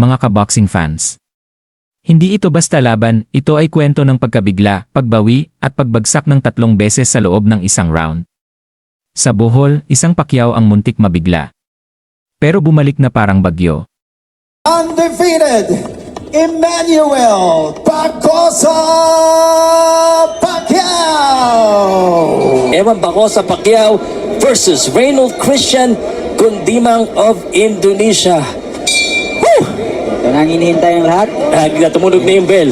mga ka-boxing fans. Hindi ito basta laban, ito ay kwento ng pagkabigla, pagbawi, at pagbagsak ng 3 beses sa loob ng isang round. Sa buhol, isang Pacquiao ang muntik mabigla. Pero bumalik na parang bagyo. Undefeated, Emmanuel Bacosa Pacquiao! Eman Bacosa Pacquiao versus Reynold Christian Gundimang of Indonesia. Woo! Ito na ang hinihintay ng lahat. Na tumunog na yung bell.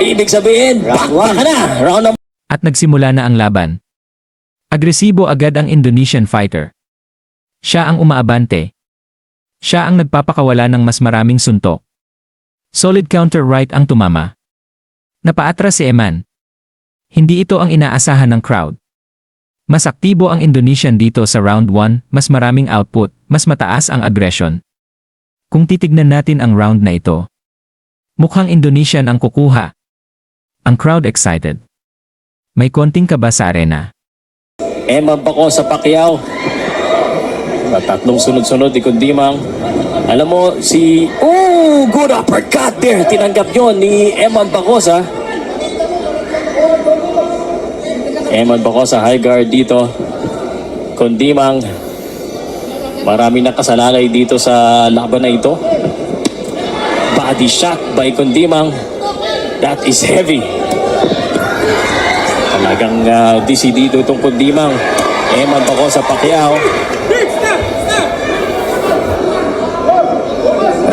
Ibig sabihin, bakbak ka na! Round number... At nagsimula na ang laban. Agresibo agad ang Indonesian fighter. Siya ang umaabante. Siya ang nagpapakawala ng mas maraming suntok. Solid counter right ang tumama. Napaatras si Eman. Hindi ito ang inaasahan ng crowd. Mas aktibo ang Indonesian dito sa round 1, mas maraming output, mas mataas ang aggression. Kung titignan natin ang round na ito, mukhang Indonesian ang kukuha. Ang crowd excited. May konting kaba sa arena. Eman Bacosa Pacquiao. Sa 3 sunod-sunod ni Gundimang. Alam mo, si... Oh, good uppercut there. Tinanggap yun ni Eman Bacosa. Eman Bacosa, high guard dito. Gundimang. Marami na kasalalay dito sa laban na ito. Body shot by Gundimang. That is heavy. Talagang disidido itong Gundimang. Eman Bacosa Pacquiao.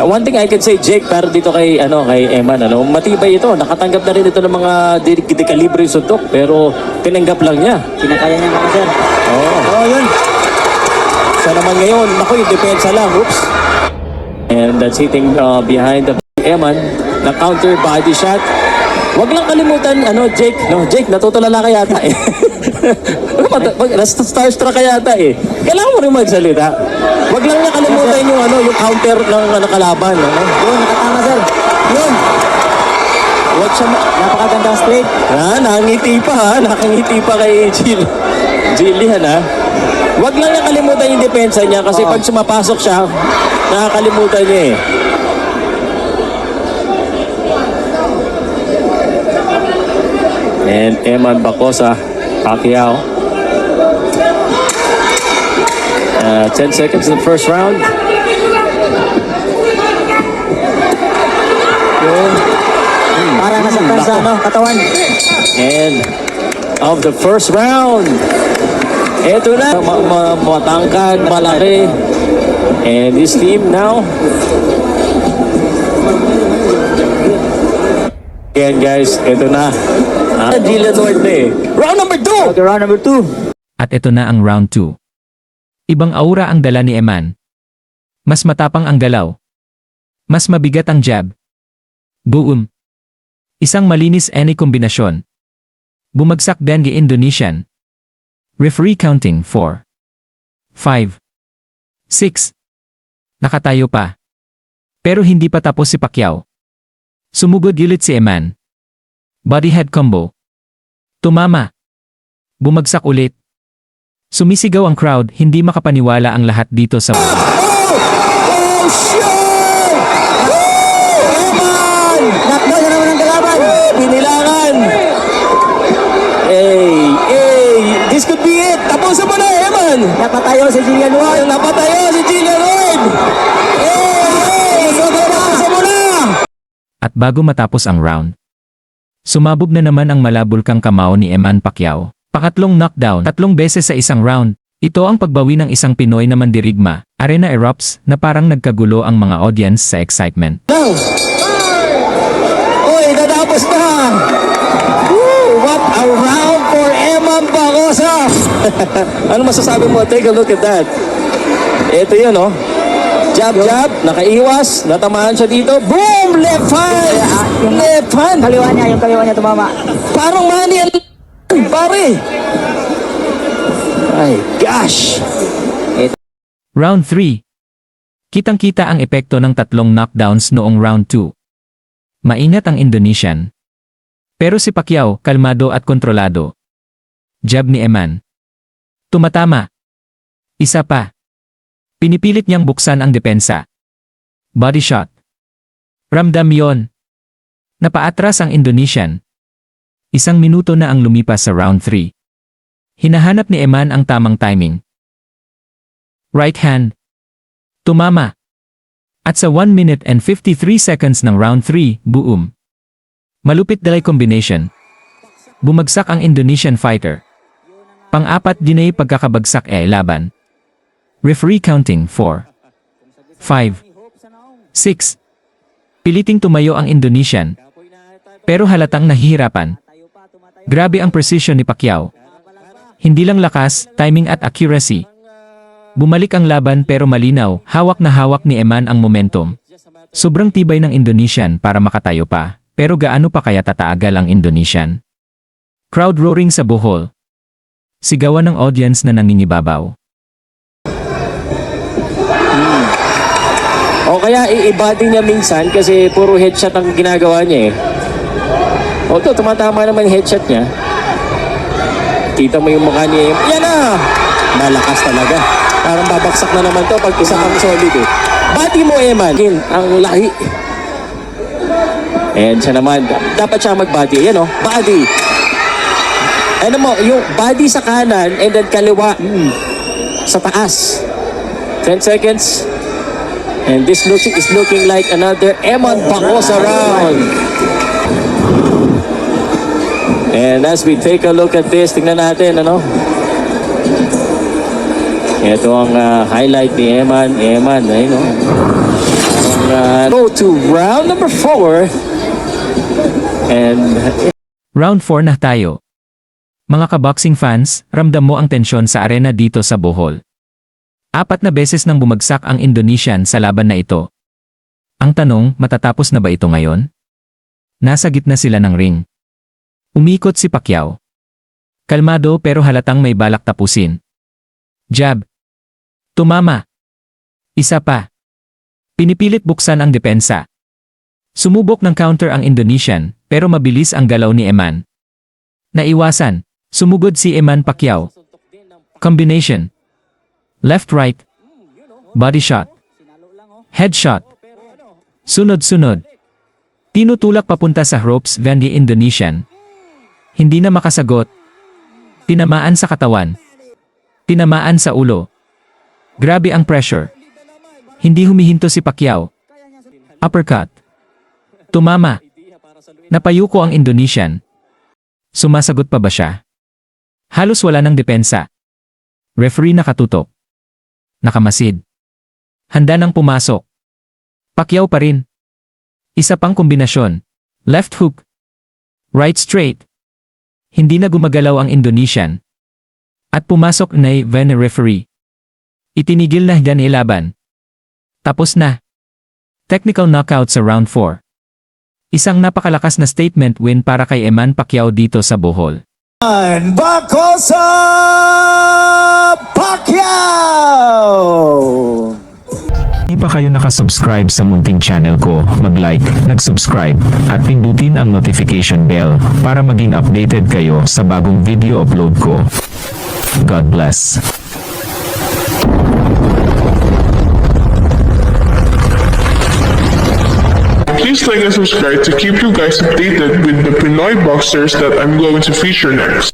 One thing I can say, Jake, pero dito kay Eman, matibay ito. Nakatanggap na rin ito ng mga dekalibre suntok, pero tinanggap lang niya. Kinakaya niya mga sir. Oh, yun. Sa naman ngayon, naku, yung depensa lang. Oops. And that's hitting behind the Eman. Na counter body shot. Wag lang kalimutan, Jake. No, Jake, natutulala ka yata eh. Starstruck ka yata eh. Kailangan mo rin magsalita. Wag lang niya kalimutan yung counter ng kalaban. Yun, nakatama sir. Yun. Wag siya Napakagandang straight. nakangiti pa ha. Nakangiti pa kay Jillian ha. Wag lang niya kalimutan yung depensa niya kasi pag sumapasok siya, nakakalimutan niya eh. And Eman Bacosa Pacquiao. 10 seconds in the first round. Para nasaktan sa katawan. And of the first round. Ito na. Matangkad, malaki. And this team now. Again guys, ito na. Gila Duarte. Round number 2! Okay, round number 2. At ito na ang round 2. Ibang aura ang dala ni Eman. Mas matapang ang galaw. Mas mabigat ang jab. Boom. Isang malinis any kombinasyon. Bumagsak din ni Indonesian. Referee counting 4, 5, 6. Nakatayo pa. Pero hindi pa tapos si Pacquiao. Sumugod ulit si Eman. Body head combo. Tumama. Bumagsak ulit. Sumisigaw ang crowd, hindi makapaniwala ang lahat dito sa Oh, shit! Eman! Knockdown na naman ang kalaban. Binilangan! This could be it! Tapusin mo na, Eman! Napatayo si Jillian Ward. Napatayo si Gina Lloyd! Tapusin mo na! At bago matapos ang round, sumabog na naman ang malabulkang kamao ni Eman Pacquiao. Pangatlong knockdown, 3 beses sa isang round. Ito ang pagbawi ng isang Pinoy na mandirigma. Arena erupts na parang nagkagulo ang mga audience sa excitement. Now! Uy, natapos na! Woo! What a round for Eman Bacosa! Ano masasabi mo? Take a look at that. Ito yun, oh. Jab, nakaiwas, natamaan siya dito. Boom! Left hand! Left hand! Yung kaliwa niya tumama. Parang money ang pare! Ay, gosh! Round 3. Kitang-kita ang epekto ng 3 knockdowns noong round 2. Maingat ang Indonesian. Pero si Pacquiao, kalmado at kontrolado. Jab ni Eman. Tumatama. Isa pa. Pinipilit niyang buksan ang depensa. Body shot. Ramdam yon. Napaatras ang Indonesian. 1 minuto na ang lumipas sa round 3. Hinahanap ni Eman ang tamang timing. Right hand. Tumama. At sa 1 minute and 53 seconds ng round 3, boom. Malupit dalay combination. Bumagsak ang Indonesian fighter. Pang-apat dinay pagkakabagsak laban. Referee counting 4, 5, 6. Piliting tumayo ang Indonesian. Pero halatang nahihirapan. Grabe ang precision ni Pacquiao. Hindi lang lakas, timing at accuracy. Bumalik ang laban pero malinaw, hawak na hawak ni Eman ang momentum. Sobrang tibay ng Indonesian para makatayo pa, pero gaano pa kaya tataagal ang Indonesian? Crowd roaring sa Bohol. Sigawan ng audience na nangingibabaw. O kaya i-body niya minsan kasi puro headshot ang ginagawa niya eh. Although tumatama naman yung headshot niya. Kita mo yung mukha niya. Yan na! Malakas talaga. Parang babaksak na naman to pag isa kang solid eh. Body mo Eman. Ang laki. And siya naman, dapat siya mag-body. Yan o, body. Ano mo, yung body sa kanan and then kaliwa sa taas. 10 seconds. And this is looking like another Eman Bacosa round. And as we take a look at this, tingnan natin, ano? Ito ang highlight ni Eman. Eman, ayun, no? Go to round number 4. And Round 4 na tayo. Mga ka-boxing fans, ramdam mo ang tensyon sa arena dito sa Bohol. 4 na beses nang bumagsak ang Indonesian sa laban na ito. Ang tanong, matatapos na ba ito ngayon? Nasa gitna sila ng ring. Umikot si Pacquiao. Kalmado pero halatang may balak tapusin. Jab. Tumama. Isa pa. Pinipilit buksan ang depensa. Sumubok ng counter ang Indonesian, pero mabilis ang galaw ni Eman. Naiwasan. Sumugod si Eman Pacquiao. Combination. Left-right. Body shot. Headshot. Sunod-sunod. Tinutulak papunta sa ropes van the Indonesian. Hindi na makasagot. Tinamaan sa katawan. Tinamaan sa ulo. Grabe ang pressure. Hindi humihinto si Pacquiao. Uppercut. Tumama. Napayuko ang Indonesian. Sumasagot pa ba siya? Halos wala ng depensa. Referee nakatutok. Nakamasid. Handa nang pumasok. Pacquiao pa rin. Isa pang kombinasyon. Left hook. Right straight. Hindi na gumagalaw ang Indonesian. At pumasok na van referee. Itinigil na dyan ilaban. Tapos na. Technical knockout sa round 4. Isang napakalakas na statement win para kay Eman Pacquiao dito sa Bohol. Bacosa Pacquiao! Hindi pa kayo nakasubscribe sa munting channel ko, mag-like, nag-subscribe, at pindutin ang notification bell para maging updated kayo sa bagong video upload ko. God bless. Please like and subscribe to keep you guys updated with the Pinoy boxers that I'm going to feature next.